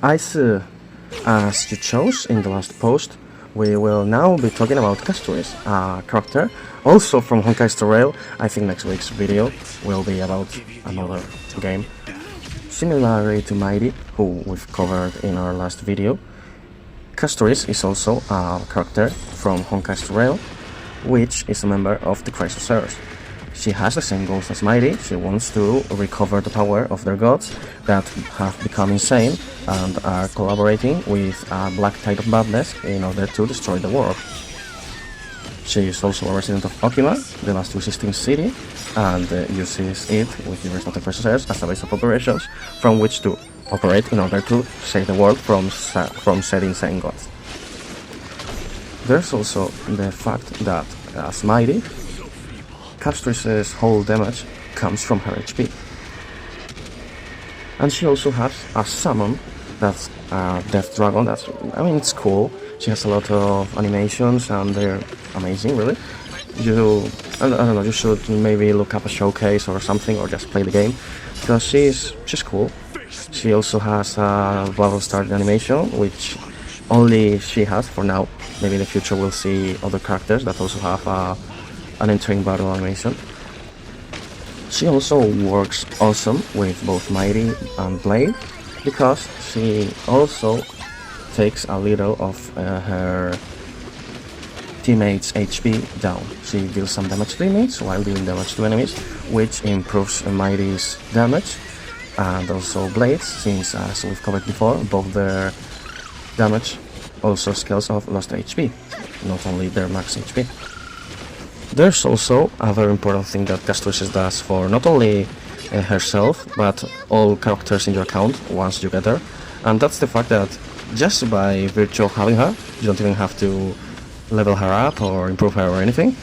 As you chose in the last post, we will now be talking about Castorice, a character also from Honkai Star Rail. I think next week's video will be about another game. Similarly to Mydei, who we've covered in our last video, Castorice is also a character from Honkai Star Rail, which is a member of the Cognosphere. She has the same goals as Mydei. She wants to recover the power of their gods that have become insane and are collaborating with a black tide of badness in order to destroy the world. She is also a resident of Okima, the last resisting city, and uses it with the rest of the Cognosphere as a base of operations from which to operate in order to save the world from said insane gods. There's also the fact that, as Mydei, Castorice's whole damage comes from her HP. And she also has a summon that's a Death Dragon. It's cool. She has a lot of animations and they're amazing, really. I don't know, you should maybe look up a showcase or something, or just play the game, because she's cool. She also has a battle start animation, which only she has for now. Maybe in the future we'll see other characters that also have an entering battle animation. She also works awesome with both Mydei and Blade, because she also takes a little of her teammates' HP down. She deals some damage to teammates while dealing damage to enemies, which improves Mydei's damage, and also Blade's, since as we've covered before, both their damage also scales off lost HP, not only their max HP. There's also a very important thing that Castorice does for not only herself, but all characters in your account once you get her, and that's the fact that just by virtue of having her, you don't even have to level her up or improve her or anything.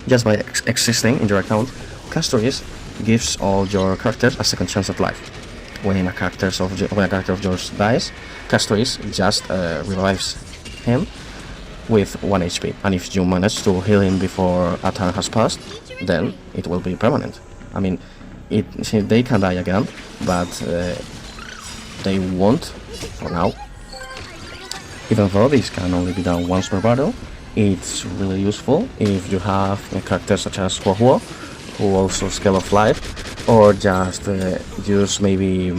Just by existing in your account, Castorice gives all your characters a second chance at life. When a character of yours dies, Castorice just revives him with 1 HP, and if you manage to heal him before a turn has passed, then it will be permanent. They can die again, but they won't for now. Even though this can only be done once per battle, it's really useful if you have characters such as miHoYo, who also scale off life, or just use maybe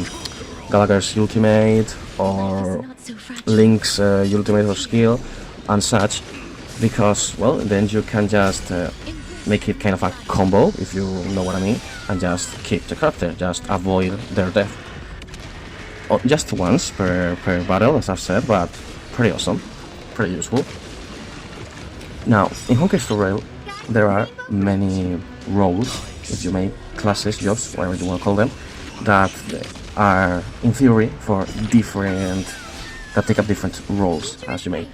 Gallagher's ultimate or Link's ultimate or skill and such, because, well, then you can just make it kind of a combo, if you know what I mean, and just keep the character, just avoid their death. Just once per battle, as I've said, but pretty awesome, pretty useful. Now, in Honkai Star Rail, there are many roles, if you may, classes, jobs, whatever you want to call them, that are, in theory, that take up different roles, as you may.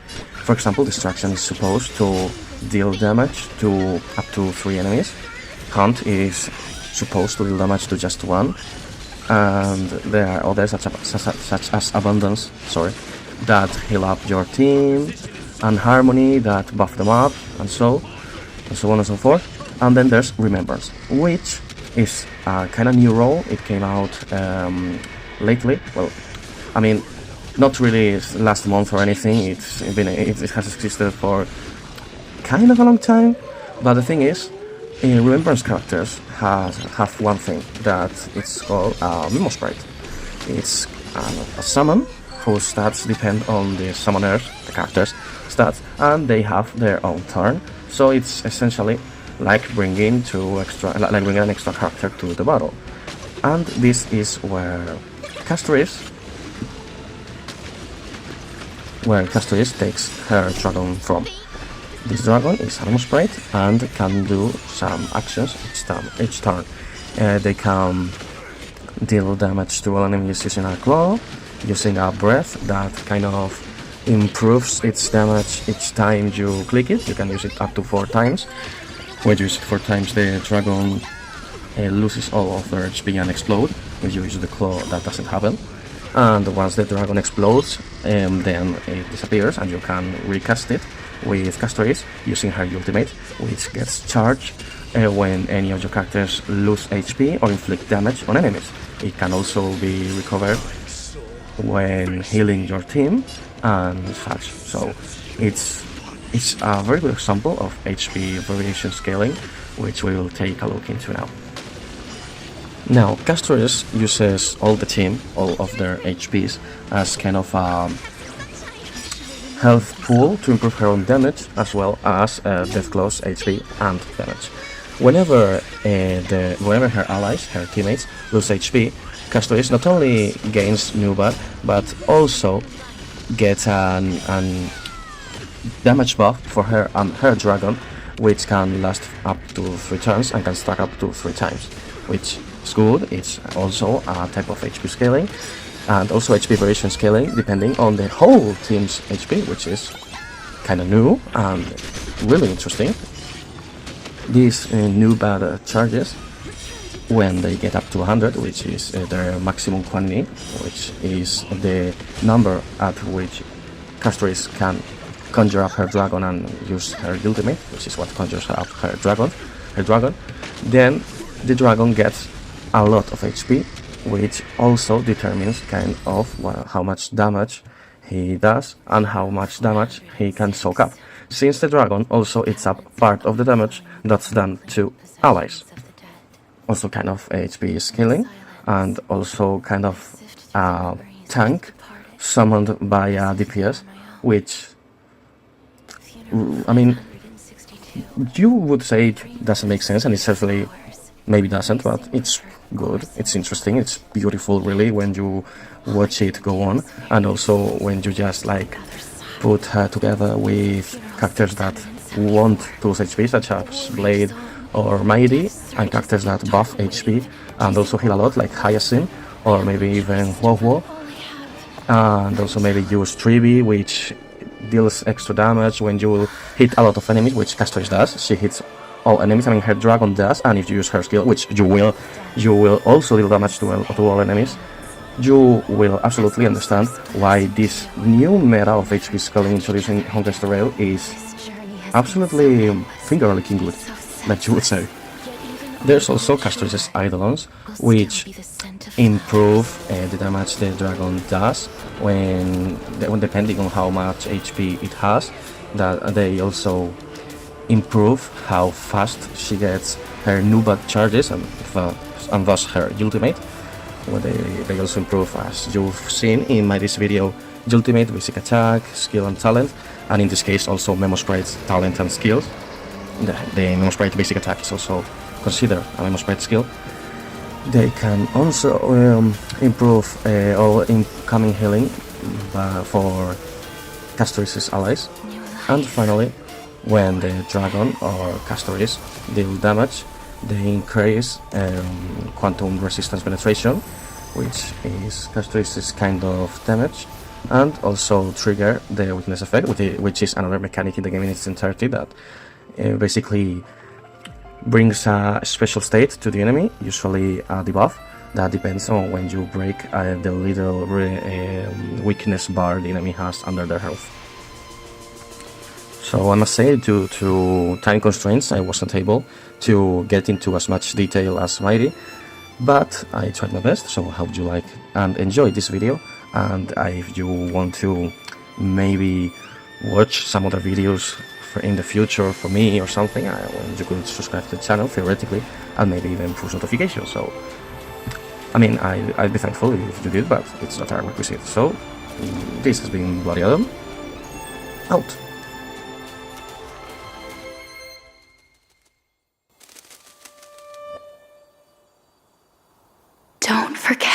For example, Distraction is supposed to deal damage to up to 3 enemies. Hunt is supposed to deal damage to just 1. And there are others such as Abundance, that heal up your team, and Harmony that buff them up, and so on and so forth. And then there's Remembrance, which is a kind of new role. It came out lately. Well, not really last month or anything. It has existed for kind of a long time. But the thing is, Remembrance characters have one thing that it's called Memo Sprite. It's a summon whose stats depend on the summoner's, the character's stats, and they have their own turn. So it's essentially like bringing an extra character to the battle. And this is where Castorice takes her dragon from. This dragon is Animal Sprite and can do some actions each turn. They can deal damage to all enemies using a claw, using a breath that kind of improves its damage each time you click it. You can use it up to 4 times. When you use it 4 times, the dragon loses all of their HP and explode. If you use the claw, that doesn't happen. And once the dragon explodes, then it disappears, and you can recast it with Castorice using her ultimate, which gets charged when any of your characters lose HP or inflict damage on enemies. It can also be recovered when healing your team and such. So it's a very good example of HP variation scaling, which we will take a look into now. Now, Castorice uses all the team, all of their HPs, as kind of a health pool to improve her own damage, as well as Death Claw's HP and damage. Whenever her allies, her teammates, lose HP, Castorice not only gains new buff, but also gets an damage buff for her and her dragon, which can last up to 3 turns and can stack up to 3 times, which is good. It's also a type of HP scaling, and also HP variation scaling depending on the whole team's HP, which is kind of new and really interesting. These new bad charges, when they get up to 100, which is their maximum quantity, which is the number at which Castorice can conjure up her dragon and use her ultimate, which is what conjures up her dragon, then the dragon gets a lot of HP, which also determines kind of how much damage he does and how much damage he can soak up, since the dragon also eats up part of the damage that's done to allies. Also kind of HP scaling, and also kind of a tank summoned by a DPS, which, I mean, you would say it doesn't make sense, and it certainly maybe doesn't, but it's good, it's interesting, it's beautiful really when you watch it go on, and also when you just like put her together with characters that won't lose HP, such as Blade or Mydei, and characters that buff HP and also heal a lot, like Hyacinth, or maybe even miHoYo, and also maybe use Trivi, which deals extra damage when you hit a lot of enemies, which Castorice does. She hits all enemies, I mean her dragon does, and if you use her skill, which you will also deal damage to all enemies. You will absolutely understand why this new meta of HP scaling introduced in Honkai Star Rail is absolutely finger-licking good, like you would say. There's also Castorice's Eidolons, which improve the damage the dragon does when depending on how much HP it has. That they also improve how fast she gets her new bad charges and thus her ultimate. Well, they also improve, as you've seen in my this video, ultimate, basic attack, skill and talent, and in this case also Memo Sprite's talent and skills. The Memo Sprite basic attack is also considered a Memo Sprite skill. They can also improve all incoming healing for Castorice's allies. And finally, when the dragon or Castorice deal damage, they increase quantum resistance penetration, which is Castorice's kind of damage, and also trigger the weakness effect, which is another mechanic in the game in its entirety that basically brings a special state to the enemy, usually a debuff, that depends on when you break the little weakness bar the enemy has under their health. So I must say, due to time constraints, I wasn't able to get into as much detail as Mydei, but I tried my best, so I hope you like and enjoy this video, and if you want to maybe watch some other videos in the future for me or something, you could subscribe to the channel theoretically, and maybe even push notifications. So I mean, I'd be thankful if you did, but it's not a requisite. So this has been Bloody Adam, out. Don't forget.